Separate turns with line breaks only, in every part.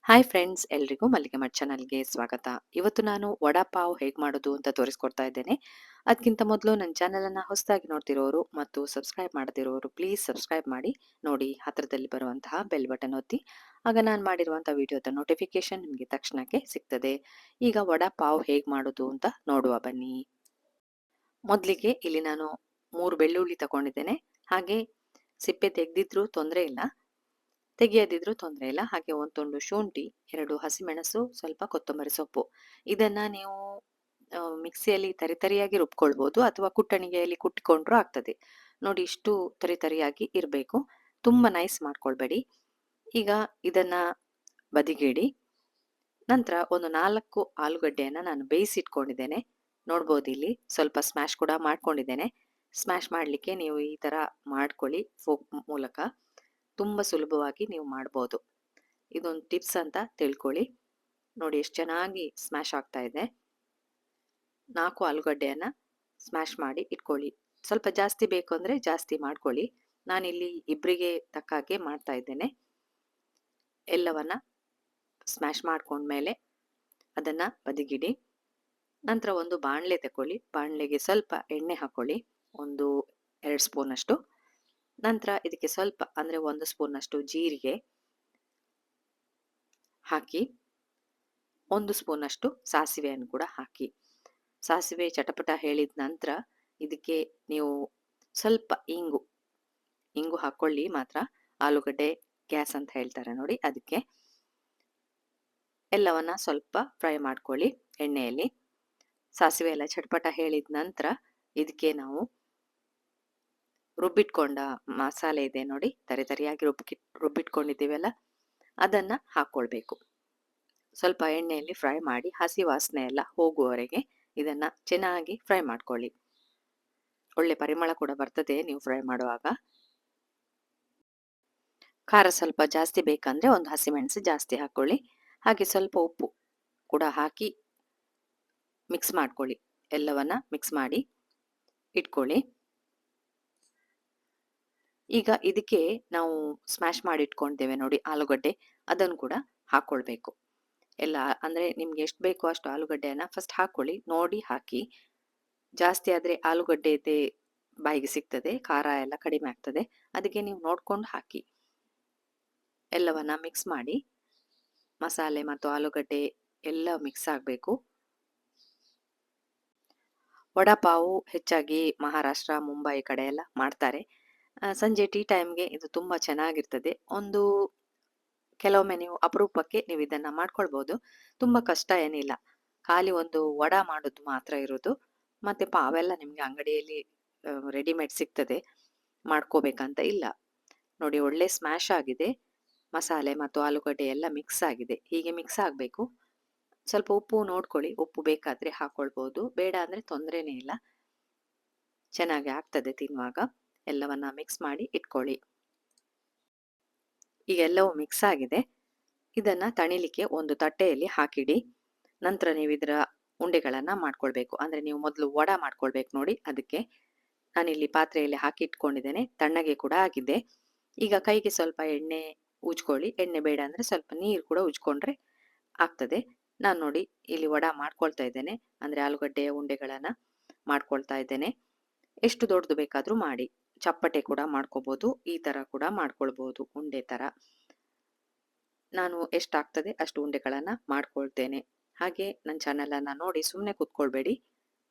Hi friends, ಎಲ್ರಿಗೂ ಮಲ್ಲಿಗೆ ಮಠ್ ಚಾನಲ್ಗೆ ಸ್ವಾಗತ. ಇವತ್ತು ನಾನು ವಡಾ ಪಾವ್ ಹೇಗೆ ಮಾಡೋದು ಅಂತ ತೋರಿಸ್ಕೊಡ್ತಾ ಇದ್ದೇನೆ. ಅದಕ್ಕಿಂತ ಮೊದಲು ನನ್ನ ಚಾನಲನ್ನು ಹೊಸದಾಗಿ ನೋಡ್ತಿರೋರು ಮತ್ತು ಸಬ್ಸ್ಕ್ರೈಬ್ ಮಾಡದಿರೋರು ಪ್ಲೀಸ್ ಸಬ್ಸ್ಕ್ರೈಬ್ ಮಾಡಿ ನೋಡಿ. ಹತ್ರದಲ್ಲಿ ಬರುವಂತಹ ಬೆಲ್ ಬಟನ್ ಒತ್ತಿ, ಆಗ ನಾನು ಮಾಡಿರುವಂಥ ವಿಡಿಯೋದ ನೋಟಿಫಿಕೇಶನ್ ನಿಮಗೆ ತಕ್ಷಣಕ್ಕೆ ಸಿಗ್ತದೆ. ಈಗ ವಡಾ ಪಾವ್ ಹೇಗೆ ಮಾಡೋದು ಅಂತ ನೋಡುವ ಬನ್ನಿ. ಮೊದಲಿಗೆ ಇಲ್ಲಿ ನಾನು 3 ಬೆಳ್ಳುಳ್ಳಿ ತಗೊಂಡಿದ್ದೇನೆ. ಹಾಗೆ ಸಿಪ್ಪೆ ತೆಗೆದಿದ್ರೂ ತೊಂದರೆ ಇಲ್ಲ, ತೆಗೆಯದಿದ್ರೂ ತೊಂದರೆ ಇಲ್ಲ. ಹಾಗೆ ಒಂದು ತುಂಡು ಶುಂಠಿ, 2 ಹಸಿಮೆಣಸು, ಸ್ವಲ್ಪ ಕೊತ್ತಂಬರಿ ಸೊಪ್ಪು. ಇದನ್ನ ನೀವು ಮಿಕ್ಸಿಯಲ್ಲಿ ತರಿತರಿಯಾಗಿ ರುಬ್ಕೊಳ್ಬೋದು ಅಥವಾ ಕುಟ್ಟಣಿಗೆಯಲ್ಲಿ ಕುಟ್ಟಿಕೊಂಡ್ರೂ ಆಗ್ತದೆ. ನೋಡಿ, ಇಷ್ಟು ತರಿತರಿಯಾಗಿ ಇರಬೇಕು, ತುಂಬ ನೈಸ್ ಮಾಡ್ಕೊಳ್ಬೇಡಿ. ಈಗ ಇದನ್ನ ಬದಿಗಿಡಿ. ನಂತರ ಒಂದು 4 ಆಲೂಗಡ್ಡೆಯನ್ನು ನಾನು ಬೇಯಿಸಿಟ್ಕೊಂಡಿದ್ದೇನೆ. ನೋಡ್ಬೋದು, ಇಲ್ಲಿ ಸ್ವಲ್ಪ ಸ್ಮ್ಯಾಶ್ ಕೂಡ ಮಾಡ್ಕೊಂಡಿದ್ದೇನೆ. ಸ್ಮ್ಯಾಶ್ ಮಾಡಲಿಕ್ಕೆ ನೀವು ಈ ಥರ ಮಾಡ್ಕೊಳ್ಳಿ, ಫೋಕ್ ಮೂಲಕ ತುಂಬ ಸುಲಭವಾಗಿ ನೀವು ಮಾಡ್ಬೋದು. ಇದೊಂದು ಟಿಪ್ಸ್ ಅಂತ ತಿಳ್ಕೊಳ್ಳಿ. ನೋಡಿ ಎಷ್ಟು ಚೆನ್ನಾಗಿ ಸ್ಮ್ಯಾಶ್ ಆಗ್ತಾ ಇದೆ. 4 ಆಲೂಗಡ್ಡೆಯನ್ನು ಸ್ಮ್ಯಾಶ್ ಮಾಡಿ ಇಟ್ಕೊಳ್ಳಿ. ಸ್ವಲ್ಪ ಜಾಸ್ತಿ ಬೇಕು ಅಂದರೆ ಜಾಸ್ತಿ ಮಾಡ್ಕೊಳ್ಳಿ. ನಾನಿಲ್ಲಿ ಇಬ್ಬರಿಗೆ ತಕ್ಕ ಹಾಗೆ ಮಾಡ್ತಾ ಇದ್ದೇನೆ. ಎಲ್ಲವನ್ನ ಸ್ಮ್ಯಾಶ್ ಮಾಡ್ಕೊಂಡ್ಮೇಲೆ ಅದನ್ನು ಬದಿಗಿಡಿ. ನಂತರ ಒಂದು ಬಾಣಲೆ ತಗೊಳ್ಳಿ. ಬಾಣಲೆಗೆ ಸ್ವಲ್ಪ ಎಣ್ಣೆ ಹಾಕೊಳ್ಳಿ, ಒಂದು 2 ಸ್ಪೂನಷ್ಟು. ನಂತರ ಇದಕ್ಕೆ ಸ್ವಲ್ಪ ಅಂದರೆ 1 ಸ್ಪೂನಷ್ಟು ಜೀರಿಗೆ ಹಾಕಿ, 1 ಸ್ಪೂನಷ್ಟು ಸಾಸಿವೆಯನ್ನು ಕೂಡ ಹಾಕಿ. ಸಾಸಿವೆ ಚಟಪಟ ಹೇಳಿದ ನಂತರ ಇದಕ್ಕೆ ನೀವು ಸ್ವಲ್ಪ ಇಂಗು ಹಾಕೊಳ್ಳಿ ಮಾತ್ರ. ಆಲೂಗಡ್ಡೆ ಗ್ಯಾಸ್ ಅಂತ ಹೇಳ್ತಾರೆ ನೋಡಿ, ಅದಕ್ಕೆ. ಎಲ್ಲವನ್ನ ಸ್ವಲ್ಪ ಫ್ರೈ ಮಾಡ್ಕೊಳ್ಳಿ ಎಣ್ಣೆಯಲ್ಲಿ. ಸಾಸಿವೆ ಎಲ್ಲ ಚಟಪಟ ಹೇಳಿದ ನಂತರ ಇದಕ್ಕೆ ನಾವು ರುಬ್ಬಿಟ್ಕೊಂಡ ಮಸಾಲೆ ಇದೆ ನೋಡಿ, ತರಿಯಾಗಿ ರುಬ್ಬಿಟ್ಕೊಂಡಿದ್ದೀವಲ್ಲ, ಅದನ್ನು ಹಾಕ್ಕೊಳ್ಬೇಕು. ಸ್ವಲ್ಪ ಎಣ್ಣೆಯಲ್ಲಿ ಫ್ರೈ ಮಾಡಿ ಹಸಿ ವಾಸನೆ ಎಲ್ಲ ಹೋಗುವವರೆಗೆ ಇದನ್ನು ಚೆನ್ನಾಗಿ ಫ್ರೈ ಮಾಡ್ಕೊಳ್ಳಿ. ಒಳ್ಳೆ ಪರಿಮಳ ಕೂಡ ಬರ್ತದೆ ನೀವು ಫ್ರೈ ಮಾಡುವಾಗ. ಖಾರ ಸ್ವಲ್ಪ ಜಾಸ್ತಿ ಬೇಕಂದರೆ ಒಂದು ಹಸಿಮೆಣಸು ಜಾಸ್ತಿ ಹಾಕ್ಕೊಳ್ಳಿ. ಹಾಗೆ ಸ್ವಲ್ಪ ಉಪ್ಪು ಕೂಡ ಹಾಕಿ ಮಿಕ್ಸ್ ಮಾಡ್ಕೊಳ್ಳಿ. ಎಲ್ಲವನ್ನ ಮಿಕ್ಸ್ ಮಾಡಿ ಇಟ್ಕೊಳ್ಳಿ. ಈಗ ಇದಕ್ಕೆ ನಾವು ಸ್ಮ್ಯಾಶ್ ಮಾಡಿ ಇಟ್ಕೊಂಡಿದ್ದೇವೆ ನೋಡಿ ಆಲೂಗಡ್ಡೆ, ಅದನ್ನು ಕೂಡ ಹಾಕ್ಕೊಳ್ಬೇಕು. ಎಲ್ಲ ಅಂದರೆ ನಿಮ್ಗೆ ಎಷ್ಟು ಬೇಕೋ ಅಷ್ಟು ಆಲೂಗಡ್ಡೆಯನ್ನು ಫಸ್ಟ್ ಹಾಕ್ಕೊಳ್ಳಿ, ನೋಡಿ ಹಾಕಿ. ಜಾಸ್ತಿ ಆದರೆ ಆಲೂಗಡ್ಡೆ ಬಾಯಿಗೆ ಸಿಗ್ತದೆ, ಖಾರ ಎಲ್ಲ ಕಡಿಮೆ ಆಗ್ತದೆ. ಅದಕ್ಕೆ ನೀವು ನೋಡ್ಕೊಂಡು ಹಾಕಿ. ಎಲ್ಲವನ್ನ ಮಿಕ್ಸ್ ಮಾಡಿ, ಮಸಾಲೆ ಮತ್ತು ಆಲೂಗಡ್ಡೆ ಎಲ್ಲ ಮಿಕ್ಸ್ ಆಗಬೇಕು. ವಡಾಪಾವು ಹೆಚ್ಚಾಗಿ ಮಹಾರಾಷ್ಟ್ರ, ಮುಂಬೈ ಕಡೆ ಎಲ್ಲ ಮಾಡ್ತಾರೆ. ಸಂಜೆ ಟೀ ಟೈಮ್ಗೆ ಇದು ತುಂಬ ಚೆನ್ನಾಗಿರ್ತದೆ. ಕೆಲವೊಮ್ಮೆ ನೀವು ಅಪರೂಪಕ್ಕೆ ನೀವು ಇದನ್ನು ಮಾಡ್ಕೊಳ್ಬೋದು. ತುಂಬ ಕಷ್ಟ ಏನಿಲ್ಲ, ಖಾಲಿ ಒಂದು ವಡಾ ಮಾಡೋದು ಮಾತ್ರ ಇರೋದು. ಮತ್ತು ಪಾವೆಲ್ಲ ನಿಮಗೆ ಅಂಗಡಿಯಲ್ಲಿ ರೆಡಿಮೇಡ್ ಸಿಗ್ತದೆ, ಮಾಡ್ಕೋಬೇಕಂತ ಇಲ್ಲ. ನೋಡಿ, ಒಳ್ಳೆ ಸ್ಮ್ಯಾಶ್ ಆಗಿದೆ. ಮಸಾಲೆ ಮತ್ತು ಆಲೂಗಡ್ಡೆ ಎಲ್ಲ ಮಿಕ್ಸ್ ಆಗಿದೆ. ಹೀಗೆ ಮಿಕ್ಸ್ ಆಗಬೇಕು. ಸ್ವಲ್ಪ ಉಪ್ಪು ನೋಡ್ಕೊಳ್ಳಿ, ಉಪ್ಪು ಬೇಕಾದರೆ ಹಾಕ್ಕೊಳ್ಬೋದು, ಬೇಡ ಅಂದರೆ ತೊಂದರೆನೇ ಇಲ್ಲ, ಚೆನ್ನಾಗಿ ಆಗ್ತದೆ ತಿನ್ನುವಾಗ. ಎಲ್ಲವನ್ನ ಮಿಕ್ಸ್ ಮಾಡಿ ಇಟ್ಕೊಳ್ಳಿ. ಈಗ ಎಲ್ಲವೂ ಮಿಕ್ಸ್ ಆಗಿದೆ. ಇದನ್ನು ತಣಿಲಿಕ್ಕೆ ಒಂದು ತಟ್ಟೆಯಲ್ಲಿ ಹಾಕಿಡಿ. ನಂತರ ನೀವು ಇದರ ಉಂಡೆಗಳನ್ನು ಮಾಡ್ಕೊಳ್ಬೇಕು. ಅಂದರೆ ನೀವು ಮೊದಲು ವಡಾ ಮಾಡ್ಕೊಳ್ಬೇಕು ನೋಡಿ, ಅದಕ್ಕೆ ನಾನಿಲ್ಲಿ ಪಾತ್ರೆಯಲ್ಲಿ ಹಾಕಿ ಇಟ್ಕೊಂಡಿದ್ದೇನೆ. ತಣ್ಣಗೆ ಕೂಡ ಆಗಿದೆ. ಈಗ ಕೈಗೆ ಸ್ವಲ್ಪ ಎಣ್ಣೆ ಉಜ್ಕೊಳ್ಳಿ. ಎಣ್ಣೆ ಬೇಡ ಅಂದರೆ ಸ್ವಲ್ಪ ನೀರು ಕೂಡ ಉಜ್ಕೊಂಡ್ರೆ ಆಗ್ತದೆ. ನಾನು ನೋಡಿ ಇಲ್ಲಿ ವಡಾ ಮಾಡ್ಕೊಳ್ತಾ ಇದ್ದೇನೆ, ಅಂದರೆ ಆಲೂಗಡ್ಡೆಯ ಉಂಡೆಗಳನ್ನು ಮಾಡ್ಕೊಳ್ತಾ ಇದ್ದೇನೆ. ಎಷ್ಟು ದೊಡ್ಡದು ಬೇಕಾದರೂ ಮಾಡಿ, ಚಪ್ಪಟೆ ಕೂಡ ಮಾಡ್ಕೋಬೋದು, ಈ ಥರ ಕೂಡ ಮಾಡ್ಕೊಳ್ಬೋದು ಉಂಡೆ ಥರ. ನಾನು ಎಷ್ಟಾಗ್ತದೆ ಅಷ್ಟು ಉಂಡೆಗಳನ್ನು ಮಾಡ್ಕೊಳ್ತೇನೆ. ಹಾಗೆ ನನ್ನ ಚಾನಲನ್ನು ನೋಡಿ ಸುಮ್ಮನೆ ಕೂತ್ಕೊಳ್ಬೇಡಿ,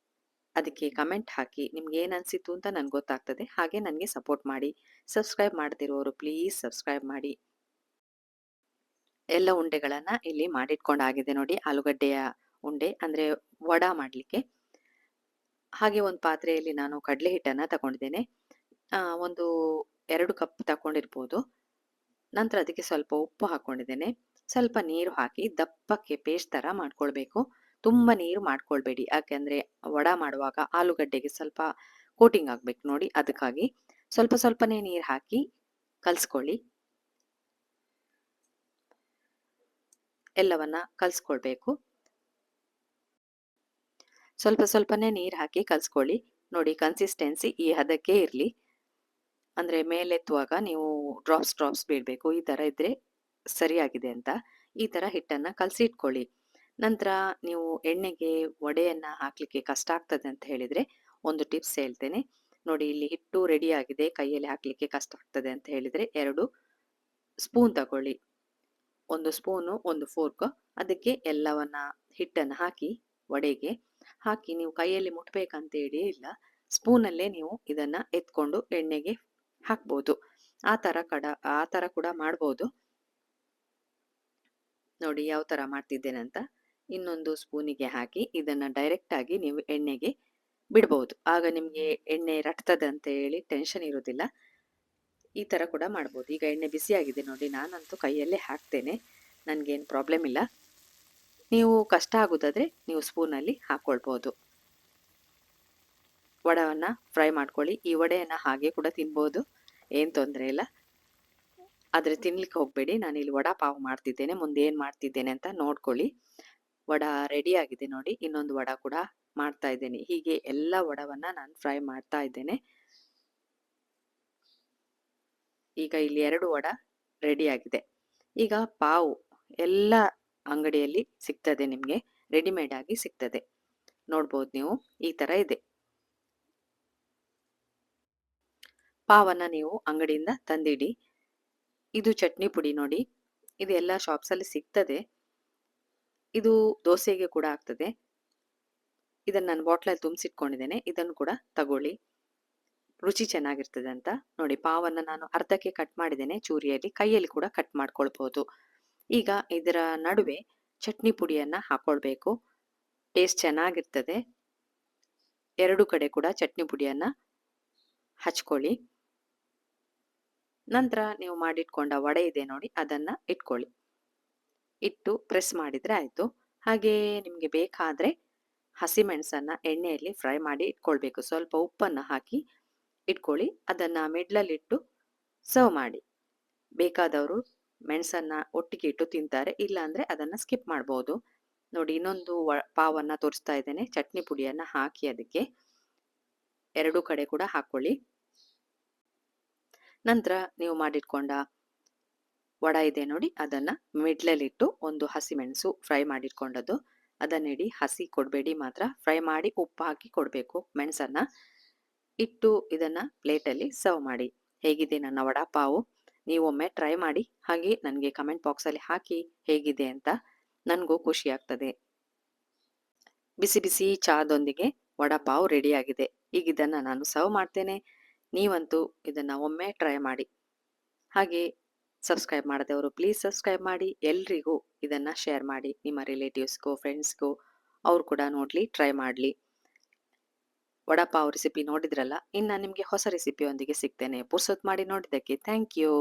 ಅದಕ್ಕೆ ಕಮೆಂಟ್ ಹಾಕಿ, ನಿಮ್ಗೆ ಏನು ಅನಿಸಿತು ಅಂತ ನನಗೆ ಗೊತ್ತಾಗ್ತದೆ. ಹಾಗೆ ನನಗೆ ಸಪೋರ್ಟ್ ಮಾಡಿ. ಸಬ್ಸ್ಕ್ರೈಬ್ ಮಾಡ್ತಿರೋರು ಪ್ಲೀಸ್ ಸಬ್ಸ್ಕ್ರೈಬ್ ಮಾಡಿ. ಎಲ್ಲ ಉಂಡೆಗಳನ್ನು ಇಲ್ಲಿ ಮಾಡಿಟ್ಕೊಂಡಾಗಿದೆ ನೋಡಿ, ಆಲೂಗಡ್ಡೆಯ ಉಂಡೆ ಅಂದರೆ ವಡಾ ಮಾಡಲಿಕ್ಕೆ. ಹಾಗೆ ಒಂದು ಪಾತ್ರೆಯಲ್ಲಿ ನಾನು ಕಡಲೆ ಹಿಟ್ಟನ್ನು ತಗೊಂಡಿದ್ದೇನೆ. ಒಂದು 2 ಕಪ್ ತಗೊಂಡಿರ್ಬೋದು. ನಂತರ ಅದಕ್ಕೆ ಸ್ವಲ್ಪ ಉಪ್ಪು ಹಾಕ್ಕೊಂಡಿದ್ದೇನೆ. ಸ್ವಲ್ಪ ನೀರು ಹಾಕಿ ದಪ್ಪಕ್ಕೆ ಪೇಸ್ಟ್ ಥರ ಮಾಡ್ಕೊಳ್ಬೇಕು. ತುಂಬ ನೀರು ಮಾಡ್ಕೊಳ್ಬೇಡಿ, ಯಾಕೆಂದರೆ ವಡಾ ಮಾಡುವಾಗ ಆಲೂಗಡ್ಡೆಗೆ ಸ್ವಲ್ಪ ಕೋಟಿಂಗ್ ಆಗಬೇಕು ನೋಡಿ, ಅದಕ್ಕಾಗಿ ಸ್ವಲ್ಪ ಸ್ವಲ್ಪನೇ ನೀರು ಹಾಕಿ ಕಲಿಸ್ಕೊಳ್ಳಿ. ಎಲ್ಲವನ್ನ ಕಲಿಸ್ಕೊಳ್ಬೇಕು. ಸ್ವಲ್ಪ ಸ್ವಲ್ಪನೇ ನೀರು ಹಾಕಿ ಕಲಿಸ್ಕೊಳ್ಳಿ. ನೋಡಿ, ಕನ್ಸಿಸ್ಟೆನ್ಸಿ ಈ ಹದಕ್ಕೆ ಇರಲಿ. ಅಂದರೆ ಮೇಲೆತ್ತುವಾಗ ನೀವು ಡ್ರಾಪ್ಸ್ ಬೀಳಬೇಕು, ಈ ಥರ ಇದ್ದರೆ ಸರಿಯಾಗಿದೆ ಅಂತ ಈ ತರ ಹಿಟ್ಟನ್ನ ಕಲಸಿ ಇಟ್ಕೊಳ್ಳಿ. ನಂತರ ನೀವು ಎಣ್ಣೆಗೆ ವಡೆಯನ್ನ ಹಾಕ್ಲಿಕ್ಕೆ ಕಷ್ಟ ಆಗ್ತದೆ ಅಂತ ಹೇಳಿದ್ರೆ ಒಂದು ಟಿಪ್ಸ್ ಹೇಳ್ತೇನೆ. ನೋಡಿ, ಇಲ್ಲಿ ಹಿಟ್ಟು ರೆಡಿ ಆಗಿದೆ, ಕೈಯಲ್ಲಿ ಹಾಕ್ಲಿಕ್ಕೆ ಕಷ್ಟ ಆಗ್ತದೆ ಅಂತ ಹೇಳಿದ್ರೆ 2 ಸ್ಪೂನ್ ತಗೊಳ್ಳಿ. 1 ಸ್ಪೂನು, 1 ಫೋರ್ಕ್, ಅದಕ್ಕೆ ಎಲ್ಲವನ್ನ ಹಿಟ್ಟನ್ನ ಹಾಕಿ ವಡೆಗೆ ಹಾಕಿ ನೀವು ಕೈಯಲ್ಲಿ ಮುಟ್ಬೇಕಂತೇಳಿ ಇಲ್ಲ. ಸ್ಪೂನಲ್ಲೇ ನೀವು ಇದನ್ನ ಎತ್ಕೊಂಡು ಎಣ್ಣೆಗೆ ಹಾಕ್ಬೋದು. ಆ ತರ ಕೂಡ ಮಾಡ್ಬೋದು. ನೋಡಿ ಯಾವ ತರ ಮಾಡ್ತಿದ್ದೇನಂತ. ಇನ್ನೊಂದು ಸ್ಪೂನಿಗೆ ಹಾಕಿ ಇದನ್ನ ಡೈರೆಕ್ಟ್ ಆಗಿ ನೀವು ಎಣ್ಣೆಗೆ ಬಿಡ್ಬಹುದು. ಆಗ ನಿಮ್ಗೆ ಎಣ್ಣೆ ರಟ್ತದೆ ಅಂತ ಹೇಳಿ ಟೆನ್ಷನ್ ಇರುವುದಿಲ್ಲ. ಈ ತರ ಕೂಡ ಮಾಡ್ಬೋದು. ಈಗ ಎಣ್ಣೆ ಬಿಸಿಯಾಗಿದೆ ನೋಡಿ, ನಾನಂತೂ ಕೈಯಲ್ಲೇ ಹಾಕ್ತೇನೆ, ನನ್ಗೇನು ಪ್ರಾಬ್ಲಮ್ ಇಲ್ಲ. ನೀವು ಕಷ್ಟ ಆಗುದಾದ್ರೆ ನೀವು ಸ್ಪೂನಲ್ಲಿ ಹಾಕೊಳ್ಬೋದು. ವಡವನ್ನ ಫ್ರೈ ಮಾಡ್ಕೊಳ್ಳಿ. ಈ ವಡೆಯನ್ನ ಹಾಗೆ ಕೂಡ ತಿನ್ಬೋದು, ಏನ್ ತೊಂದರೆ ಇಲ್ಲ. ಆದ್ರೆ ತಿನ್ಲಿಕ್ಕೆ ಹೋಗ್ಬೇಡಿ. ನಾನಿಲ್ಲಿ ವಡಾ ಪಾವ್ ಮಾಡ್ತಿದ್ದೇನೆ. ಮುಂದೆ ಏನ್ ಮಾಡ್ತಿದ್ದೇನೆ ಅಂತ ನೋಡ್ಕೊಳ್ಳಿ. ವಡ ರೆಡಿ ಆಗಿದೆ ನೋಡಿ. ಇನ್ನೊಂದು ವಡ ಕೂಡ ಮಾಡ್ತಾ ಇದ್ದೇನೆ. ಹೀಗೆ ಎಲ್ಲ ವಡವನ್ನ ನಾನು ಫ್ರೈ ಮಾಡ್ತಾ ಇದ್ದೇನೆ. ಈಗ ಇಲ್ಲಿ 2 ವಡ ರೆಡಿ ಆಗಿದೆ. ಈಗ ಪಾವು ಎಲ್ಲ ಅಂಗಡಿಯಲ್ಲಿ ಸಿಗ್ತದೆ, ನಿಮ್ಗೆ ರೆಡಿಮೇಡ್ ಆಗಿ ಸಿಗ್ತದೆ. ನೋಡ್ಬೋದು ನೀವು, ಈ ತರ ಇದೆ. ಪಾವನ್ನ ನೀವು ಅಂಗಡಿಯಿಂದ ತಂದಿಡಿ. ಇದು ಚಟ್ನಿ ಪುಡಿ ನೋಡಿ, ಇದು ಎಲ್ಲ ಶಾಪ್ಸ್ ಅಲ್ಲಿ ಸಿಗ್ತದೆ. ಇದು ದೋಸೆಗೆ ಕೂಡ ಆಗ್ತದೆ. ಇದನ್ನ ನಾನು ಬಾಟ್ಲಲ್ಲಿ ತುಂಬಿಸಿಟ್ಕೊಂಡಿದ್ದೇನೆ. ಇದನ್ನು ಕೂಡ ತಗೊಳ್ಳಿ, ರುಚಿ ಚೆನ್ನಾಗಿರ್ತದೆ ಅಂತ. ನೋಡಿ, ಪಾವನ್ನ ನಾನು ಅರ್ಧಕ್ಕೆ ಕಟ್ ಮಾಡಿದ್ದೇನೆ ಚೂರಿಯಲ್ಲಿ, ಕೈಯಲ್ಲಿ ಕೂಡ ಕಟ್ ಮಾಡ್ಕೊಳ್ಬಹುದು. ಈಗ ಇದರ ನಡುವೆ ಚಟ್ನಿ ಪುಡಿಯನ್ನ ಹಾಕೊಳ್ಬೇಕು, ಟೇಸ್ಟ್ ಚೆನ್ನಾಗಿರ್ತದೆ. 2 ಕಡೆ ಕೂಡ ಚಟ್ನಿ ಪುಡಿಯನ್ನ ಹಚ್ಕೊಳ್ಳಿ. ನಂತರ ನೀವು ಮಾಡಿಟ್ಕೊಂಡ ವಡೆ ಇದೆ ನೋಡಿ, ಅದನ್ನ ಇಟ್ಕೊಳ್ಳಿ. ಇಟ್ಟು ಪ್ರೆಸ್ ಮಾಡಿದ್ರೆ ಆಯ್ತು. ಹಾಗೆ ನಿಮ್ಗೆ ಬೇಕಾದ್ರೆ ಹಸಿಮೆಣಸನ್ನ ಎಣ್ಣೆಯಲ್ಲಿ ಫ್ರೈ ಮಾಡಿ ಇಟ್ಕೊಳ್ಬೇಕು. ಸ್ವಲ್ಪ ಉಪ್ಪನ್ನ ಹಾಕಿ ಇಟ್ಕೊಳ್ಳಿ. ಅದನ್ನ ಮಿಡ್ಲಲ್ಲಿಟ್ಟು ಸರ್ವ್ ಮಾಡಿ. ಬೇಕಾದವರು ಮೆಣಸನ್ನ ಒಟ್ಟಿಗೆ ಇಟ್ಟು ತಿಂತಾರೆ, ಇಲ್ಲ ಅಂದ್ರೆ ಅದನ್ನ ಸ್ಕಿಪ್ ಮಾಡ್ಬೋದು. ನೋಡಿ, ಇನ್ನೊಂದು ಪಾವನ್ನ ತೋರಿಸ್ತಾ ಇದ್ದೇನೆ. ಚಟ್ನಿ ಪುಡಿಯನ್ನ ಹಾಕಿ ಅದಕ್ಕೆ 2 ಕಡೆ ಕೂಡ ಹಾಕೊಳ್ಳಿ. ನಂತರ ನೀವು ಮಾಡಿಟ್ಕೊಂಡ ವಡ ಇದೆ ನೋಡಿ, ಅದನ್ನ ಮಿಡ್ಲಲ್ಲಿಟ್ಟು ಒಂದು ಹಸಿಮೆಣಸು ಫ್ರೈ ಮಾಡಿಟ್ಕೊಂಡದ್ದು ಅದನ್ನಿಡಿ. ಹಸಿ ಕೊಡಬೇಡಿ ಮಾತ್ರ, ಫ್ರೈ ಮಾಡಿ ಉಪ್ಪು ಹಾಕಿ ಕೊಡಬೇಕು ಮೆಣಸನ್ನ. ಇಟ್ಟು ಇದನ್ನ ಪ್ಲೇಟಲ್ಲಿ ಸರ್ವ್ ಮಾಡಿ. ಹೇಗಿದೆ ನನ್ನ ವಡಾ ಪಾವು? ನೀವೊಮ್ಮೆ ಟ್ರೈ ಮಾಡಿ, ಹಾಗೆ ನನಗೆ ಕಮೆಂಟ್ ಬಾಕ್ಸಲ್ಲಿ ಹಾಕಿ ಹೇಗಿದೆ ಅಂತ. ನನಗೂ ಖುಷಿ ಆಗ್ತದೆ. ಬಿಸಿ ಬಿಸಿ ಚಹಾದೊಂದಿಗೆ ವಡಾ ಪಾವ್ ರೆಡಿ ಆಗಿದೆ. ಈಗ ಇದನ್ನ ನಾನು ಸರ್ವ್ ಮಾಡ್ತೇನೆ. ನೀವಂತೂ ಇದನ್ನ ಒಮ್ಮೆ ಟ್ರೈ ಮಾಡಿ. ಹಾಗೆ ಸಬ್ಸ್ಕ್ರೈಬ್ ಮಾಡದವರು ಪ್ಲೀಸ್ ಸಬ್ಸ್ಕ್ರೈಬ್ ಮಾಡಿ. ಎಲ್ರಿಗೂ ಇದನ್ನ ಶೇರ್ ಮಾಡಿ, ನಿಮ್ಮ ರಿಲೇಟಿವ್ಸ್ಗೂ ಫ್ರೆಂಡ್ಸ್ಗೂ, ಅವ್ರು ಕೂಡ ನೋಡ್ಲಿ, ಟ್ರೈ ಮಾಡ್ಲಿ. ವಡಾ ಪಾವ್ ರೆಸಿಪಿ ನೋಡಿದ್ರಲ್ಲ, ಇನ್ನು ನಿಮಗೆ ಹೊಸ ರೆಸಿಪಿಯೊಂದಿಗೆ ಸಿಗ್ತೇನೆ. ಪುರ್ಸೊತ್ ಮಾಡಿ ನೋಡಿದ್ದಕ್ಕೆ ಥ್ಯಾಂಕ್ ಯು.